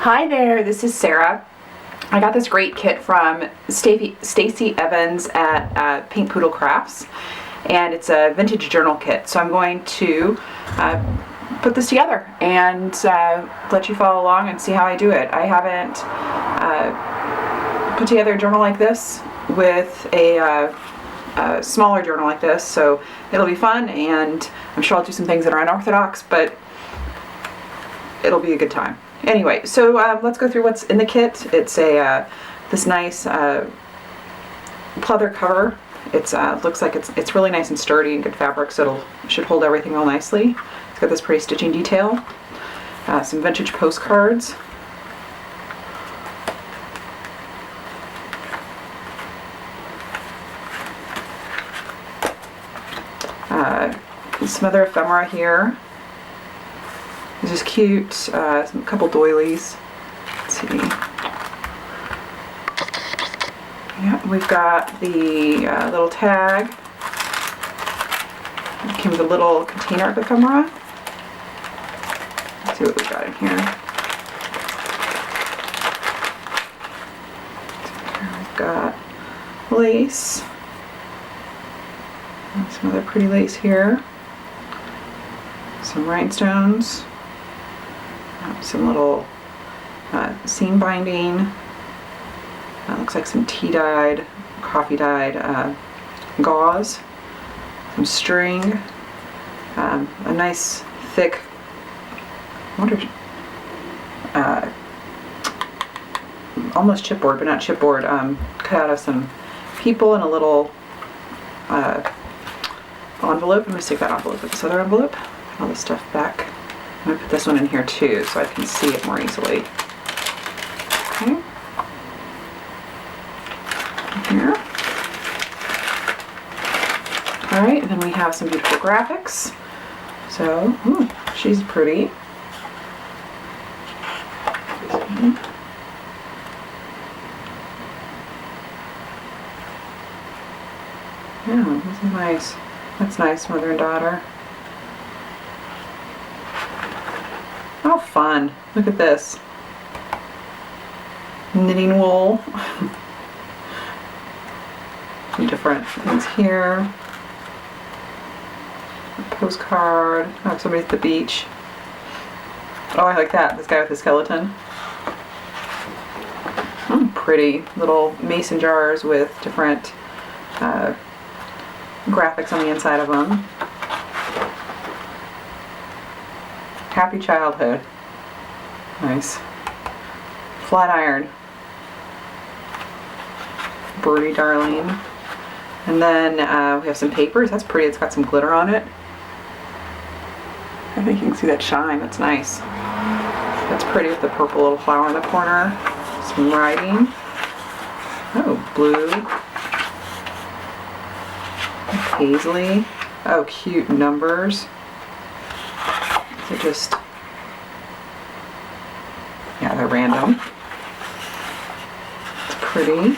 Hi there, this is Sarah. I got this great kit from Stacy Evans at Pink Poodle Crafts, and it's a vintage journal kit. So I'm going to put this together and let you follow along and see how I do it. I haven't put together a journal like this with a smaller journal like this, so it'll be fun, and I'm sure I'll do some things that are unorthodox, but it'll be a good time. Anyway, so let's go through what's in the kit. It's a this nice pleather cover. It's looks like it's really nice and sturdy and good fabric, so it should hold everything real nicely. It's got this pretty stitching detail. Some vintage postcards. Some other ephemera here. This is cute. A couple doilies. Let's see. Yeah, we've got the little tag. It came with a little container of ephemera. Let's see what we've got in here. We've got lace. And some other pretty lace here. Some rhinestones. Some little seam binding. Looks like some tea dyed, coffee dyed gauze. Some string. A nice thick, almost chipboard, but not chipboard. Cut out of some people in a little envelope. I'm going to stick that envelope with this other envelope. Put all this stuff back. I'm going to put this one in here too so I can see it more easily. Okay. Here. Alright, and then we have some beautiful graphics. So, ooh, she's pretty. Yeah, this is nice. That's nice, mother and daughter. How fun. Look at this. Knitting wool. Some different things here. A postcard. Oh, somebody's at the beach. Oh, I like that. This guy with the skeleton. Pretty little mason jars with different graphics on the inside of them. Happy childhood. Nice. Flat iron. Birdie darling. And then we have some papers. That's pretty. It's got some glitter on it. I think you can see that shine. That's nice. That's pretty with the purple little flower in the corner. Some writing. Oh, blue. Paisley. Oh, cute numbers. They're just, yeah, they're random. It's pretty.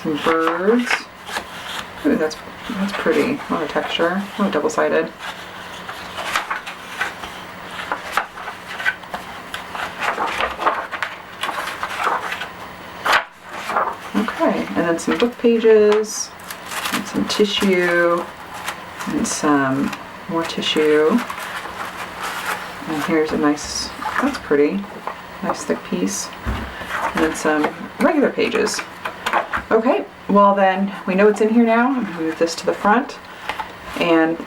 Some birds. Ooh, that's pretty. A lot of texture. Oh, double-sided. Okay, and then some book pages, and some tissue, and some more tissue. And here's a nice, that's pretty, nice thick piece. And then some regular pages. Okay, well then we know what's in here now. I'm going to move this to the front. And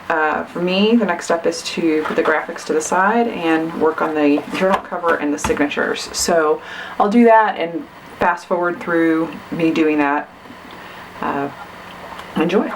for me, the next step is to put the graphics to the side and work on the journal cover and the signatures. So I'll do that and fast forward through me doing that. Enjoy.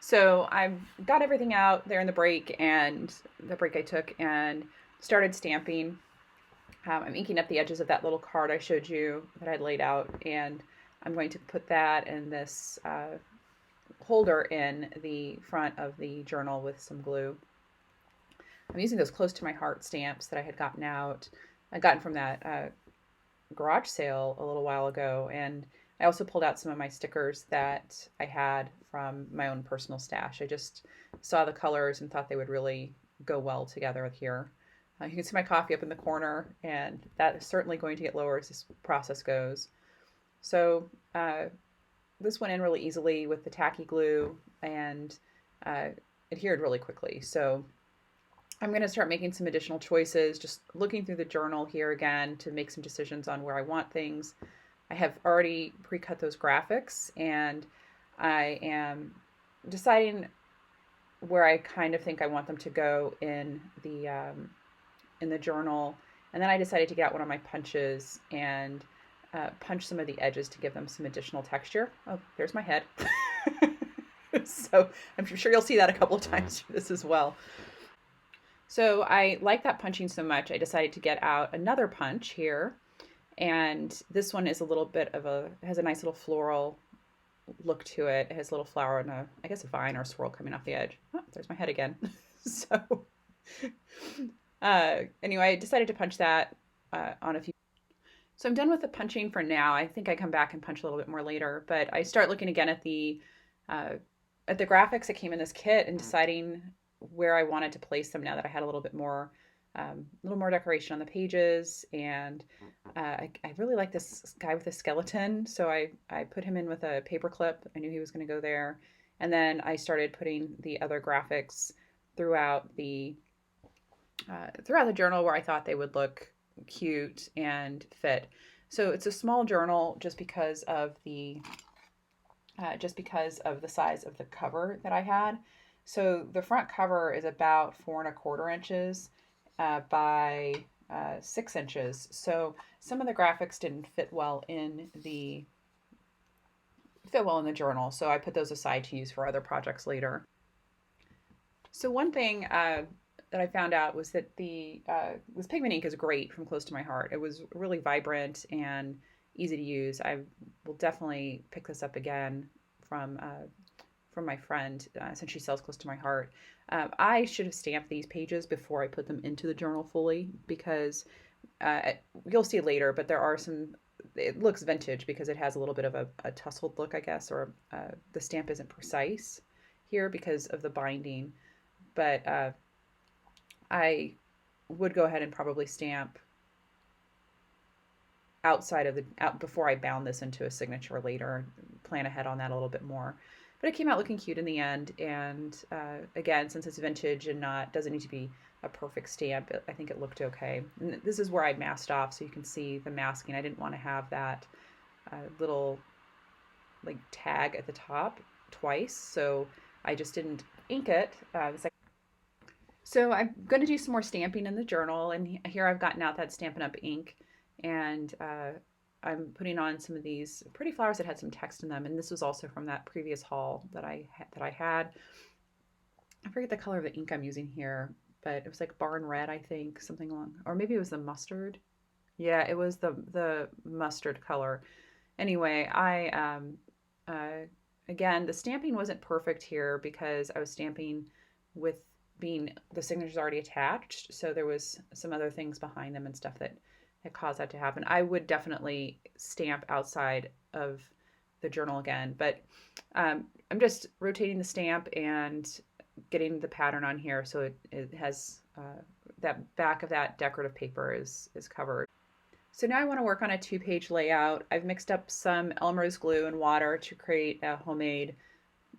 So I got everything out there in the break I took and started stamping. I'm inking up the edges of that little card I showed you that I'd laid out, and I'm going to put that in this holder in the front of the journal with some glue. I'm using those close to my heart stamps that I had gotten from that garage sale a little while ago, and I also pulled out some of my stickers that I had from my own personal stash. I just saw the colors and thought they would really go well together here. You can see my coffee up in the corner, and that is certainly going to get lower as this process goes. So this went in really easily with the tacky glue and uh, adhered really quickly. So I'm going to start making some additional choices, just looking through the journal here again to make some decisions on where I want things. I have already pre-cut those graphics, and I am deciding where I kind of think I want them to go in the journal. And then I decided to get out one of my punches and punch some of the edges to give them some additional texture. Oh, there's my head. So I'm sure you'll see that a couple of times through this as well. So I like that punching so much, I decided to get out another punch here. And this one is a little bit of has a nice little floral look to it. It has a little flower and I guess a vine or a swirl coming off the edge. Oh, there's my head again. So anyway, I decided to punch that on a few. So I'm done with the punching for now. I think I come back and punch a little bit more later, but I start looking again uh, at the graphics that came in this kit and deciding where I wanted to place them now that I had a little more decoration on the pages. And I really like this guy with a skeleton, so I put him in with a paper clip. I knew he was going to go there, and then I started putting the other graphics throughout the journal where I thought they would look cute and fit. So it's a small journal just because of the size of the cover that I had. So the front cover is about 4¼ inches by 6 inches. So some of the graphics didn't fit well in the journal. So I put those aside to use for other projects later. So one thing that I found out was that this pigment ink is great from Close to My Heart. It was really vibrant and easy to use. I will definitely pick this up again from my friend since she sells Close to My Heart. I should have stamped these pages before I put them into the journal fully because you'll see later, but there are some. It looks vintage because it has a little bit of a tussled look, I guess, or the stamp isn't precise here because of the binding. But I would go ahead and probably stamp out before I bound this into a signature later, plan ahead on that a little bit more. But it came out looking cute in the end, and again, since it's vintage and doesn't need to be a perfect stamp, I think it looked okay. And this is where I masked off, so you can see the masking. I didn't want to have that little like tag at the top twice, so I just didn't ink it. So I'm going to do some more stamping in the journal, and here I've gotten out that Stampin' Up! Ink, and I'm putting on some of these pretty flowers that had some text in them, and this was also from that previous haul that I had. I forget the color of the ink I'm using here, but it was like barn red, I think, something along, or maybe it was the mustard. Yeah, it was the mustard color. Anyway, again, the stamping wasn't perfect here because I was stamping with the signatures already attached, so there was some other things behind them and stuff that had caused that to happen. I would definitely stamp outside of the journal again, but I'm just rotating the stamp and getting the pattern on here so it has that back of that decorative paper is covered. So now I want to work on a 2-page layout. I've mixed up some Elmer's glue and water to create a homemade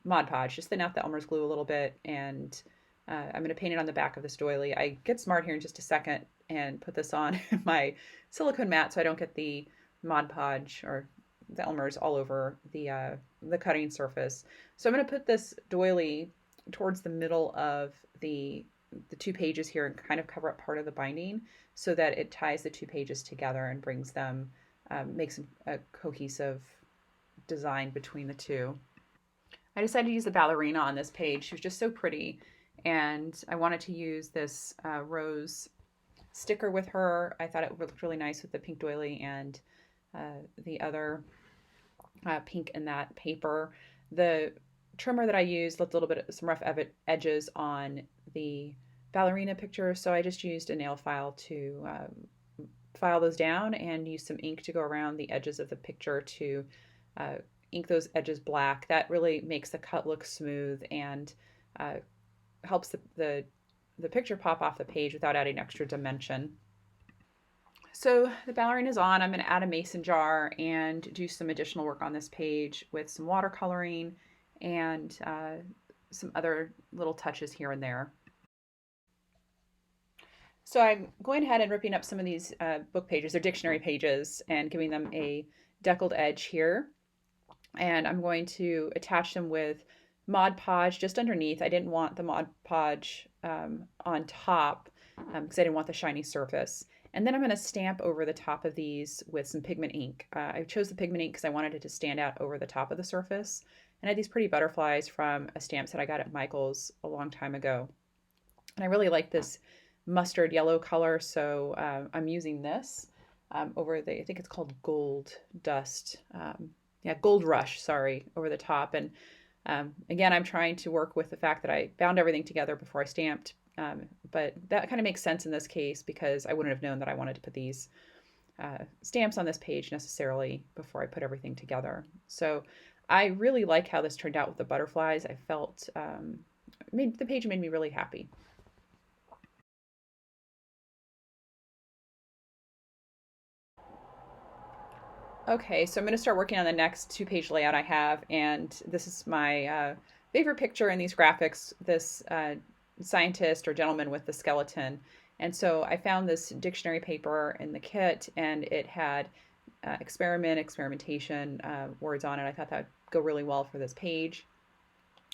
Mod Podge. Just thin out the Elmer's glue a little bit, and I'm going to paint it on the back of this doily. I get smart here in just a second and put this on my silicone mat so I don't get the Mod Podge or the Elmer's all over the cutting surface. So I'm going to put this doily towards the middle of the 2 pages here and kind of cover up part of the binding so that it ties the 2 pages together and brings them, makes a cohesive design between the two. I decided to use the ballerina on this page. She was just so pretty, and I wanted to use this rose sticker with her. I thought it looked really nice with the pink doily and the other pink in that paper. The trimmer that I used left a little bit some rough edges on the ballerina picture, so I just used a nail file to file those down and use some ink to go around the edges of the picture to ink those edges black. That really makes the cut look smooth and helps the picture pop off the page without adding extra dimension. So the ballerina is on. I'm going to add a mason jar and do some additional work on this page with some watercoloring and some other little touches here and there. So I'm going ahead and ripping up some of these book pages, they're dictionary pages, and giving them a deckled edge here. And I'm going to attach them with Mod Podge just underneath. I didn't want the Mod Podge on top because I didn't want the shiny surface. And then I'm going to stamp over the top of these with some pigment ink. I chose the pigment ink because I wanted it to stand out over the top of the surface. And I had these pretty butterflies from a stamp set I got at Michael's a long time ago. And I really like this mustard yellow color, so I'm using this over the, I think it's called Gold Dust. Gold Rush, sorry, over the top. And again, I'm trying to work with the fact that I bound everything together before I stamped. But that kind of makes sense in this case because I wouldn't have known that I wanted to put these stamps on this page necessarily before I put everything together. So I really like how this turned out with the butterflies. I felt the page made me really happy. Okay, so I'm going to start working on the next 2-page layout I have, and this is my favorite picture in these graphics, this scientist or gentleman with the skeleton. And so I found this dictionary paper in the kit, and it had experimentation words on it. I thought that would go really well for this page.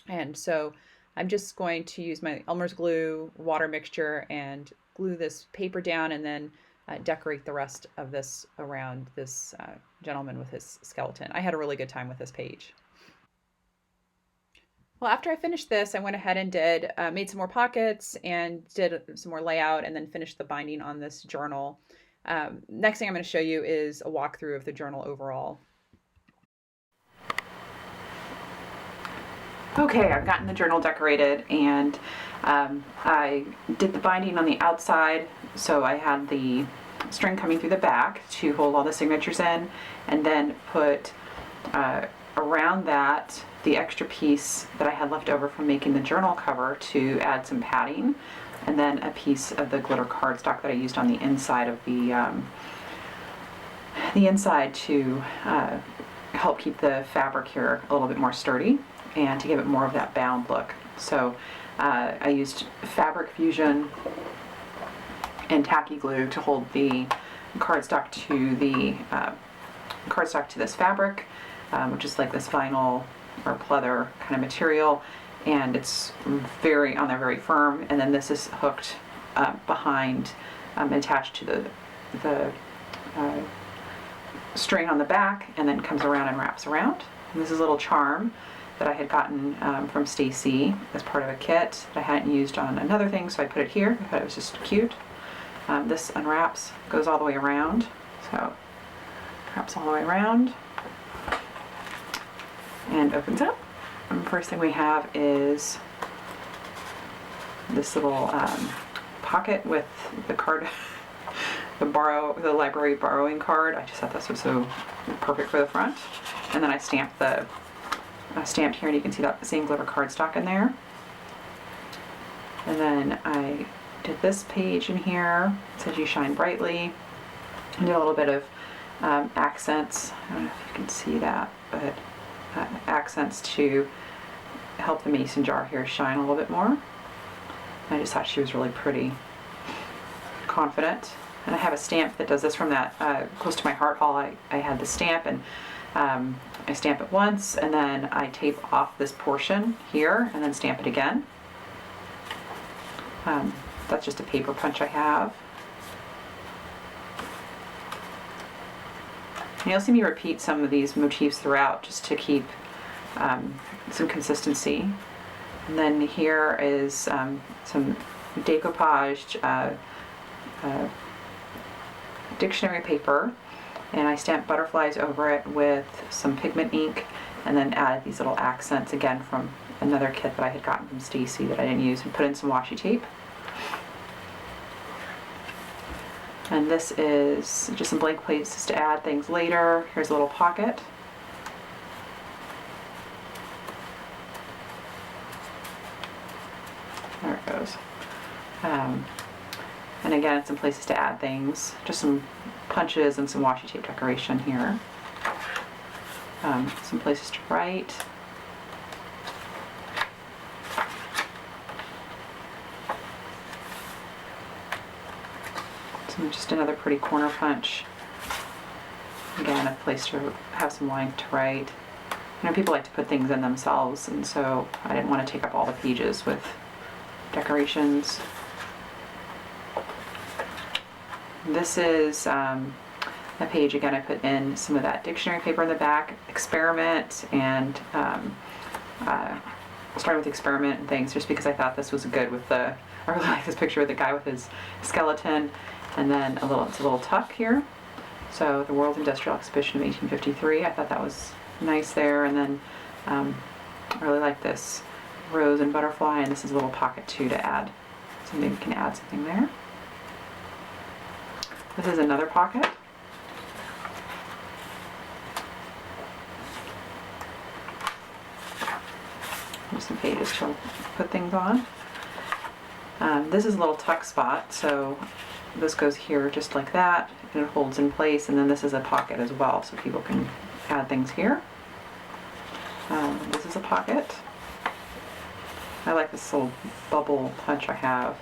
And so I'm just going to use my Elmer's glue water mixture and glue this paper down, and then decorate the rest of this around this gentleman with his skeleton. I had a really good time with this page. Well, after I finished this, I went ahead and made some more pockets and did some more layout and then finished the binding on this journal. Next thing I'm going to show you is a walkthrough of the journal overall. Okay, I've gotten the journal decorated, and I did the binding on the outside, so I had the string coming through the back to hold all the signatures in, and then put around that the extra piece that I had left over from making the journal cover to add some padding, and then a piece of the glitter cardstock that I used on the inside of the inside to help keep the fabric here a little bit more sturdy and to give it more of that bound look. So I used Fabric Fusion and tacky glue to hold the cardstock to this fabric, which is like this vinyl or pleather kind of material, and it's very firm. And then this is hooked behind, attached to the string on the back, and then comes around and wraps around. And this is a little charm that I had gotten from Stacy as part of a kit that I hadn't used on another thing, so I put it here. I thought it was just cute. This unwraps, goes all the way around, so wraps all the way around and opens up. And the first thing we have is this little pocket with the card, the library borrowing card. I just thought this was so perfect for the front. And then I stamped here, and you can see that same glitter cardstock in there. And then I did this page in here. It says "You shine brightly." I did a little bit of accents. I don't know if you can see that, but accents to help the mason jar here shine a little bit more. I just thought she was really pretty, confident. And I have a stamp that does this from that close to my heart haul. I had the stamp, and I stamp it once, and then I tape off this portion here and then stamp it again. That's just a paper punch I have. And you'll see me repeat some of these motifs throughout just to keep some consistency. And then here is some decoupaged dictionary paper, and I stamped butterflies over it with some pigment ink, and then added these little accents again from another kit that I had gotten from Stacy that I didn't use, and put in some washi tape. And this is just some blank places to add things later. Here's a little pocket. There it goes. And again, some places to add things. Just some punches and some washi tape decoration here. Some places to write. Just another pretty corner punch. Again, a place to have some line to write. You know, people like to put things in themselves, and so I didn't want to take up all the pages with decorations. This is a page, again, I put in some of that dictionary paper in the back, experiment, and starting with experiment and things, just because I thought this was good with the, I really like this picture with the guy with his skeleton, and then it's a little tuck here. So the World Industrial Exhibition of 1853, I thought that was nice there. And then I really like this rose and butterfly, and this is a little pocket too to add something. You can add something there. This is another pocket. There's some pages to put things on. This is a little tuck spot, so this goes here just like that, and it holds in place, and then this is a pocket as well, so people can add things here. This is a pocket. I like this little bubble punch I have,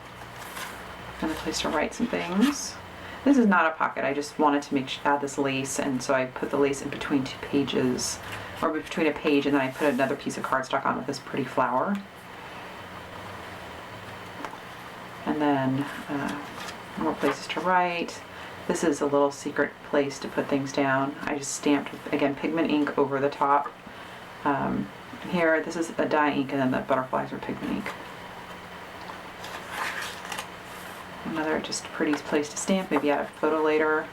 and a place to write some things. This is not a pocket, I just wanted to add this lace, and so I put the lace in between two pages, or between a page, and then I put another piece of cardstock on with this pretty flower. And then more places to write. This is a little secret place to put things down. I just stamped with, again, pigment ink over the top. Here, this is a dye ink, and then the butterflies are pigment ink. Another just pretty place to stamp, maybe add a photo later.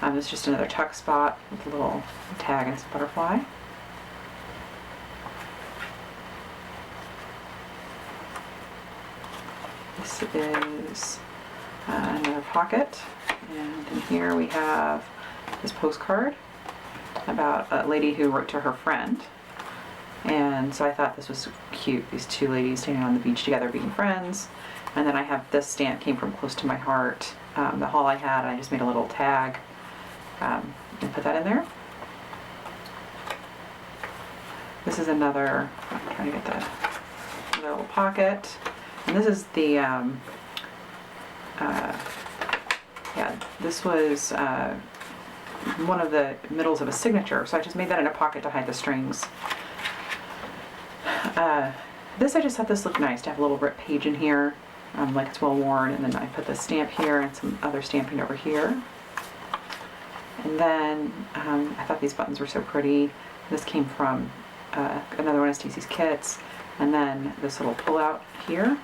It's just another tuck spot with a little tag and some butterfly. This is another pocket, and in here we have this postcard about a lady who wrote to her friend, and so I thought this was cute, these two ladies standing on the beach together being friends. And then I have this stamp, came from close to my heart, the haul I had, and I just made a little tag and put that in there. This is another, I'm trying to get the little pocket. And this is the, yeah, this was one of the middles of a signature, so I just made that in a pocket to hide the strings. This, I just thought this looked nice to have a little rip page in here, like it's well worn, and then I put the stamp here and some other stamping over here. And then I thought these buttons were so pretty. This came from another one of Stacy's kits, and then this little pull out here,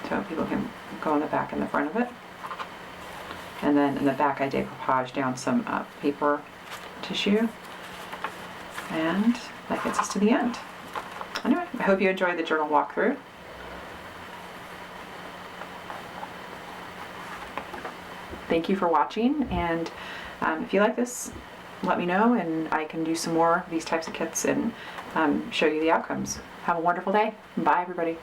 so people can go on the back and the front of it. And then in the back I decoupaged down some paper tissue, and that gets us to the end. Anyway, I hope you enjoyed the journal walkthrough. Thank you for watching, and if you like this, let me know, and I can do some more of these types of kits and show you the outcomes. Have a wonderful day. Bye, everybody.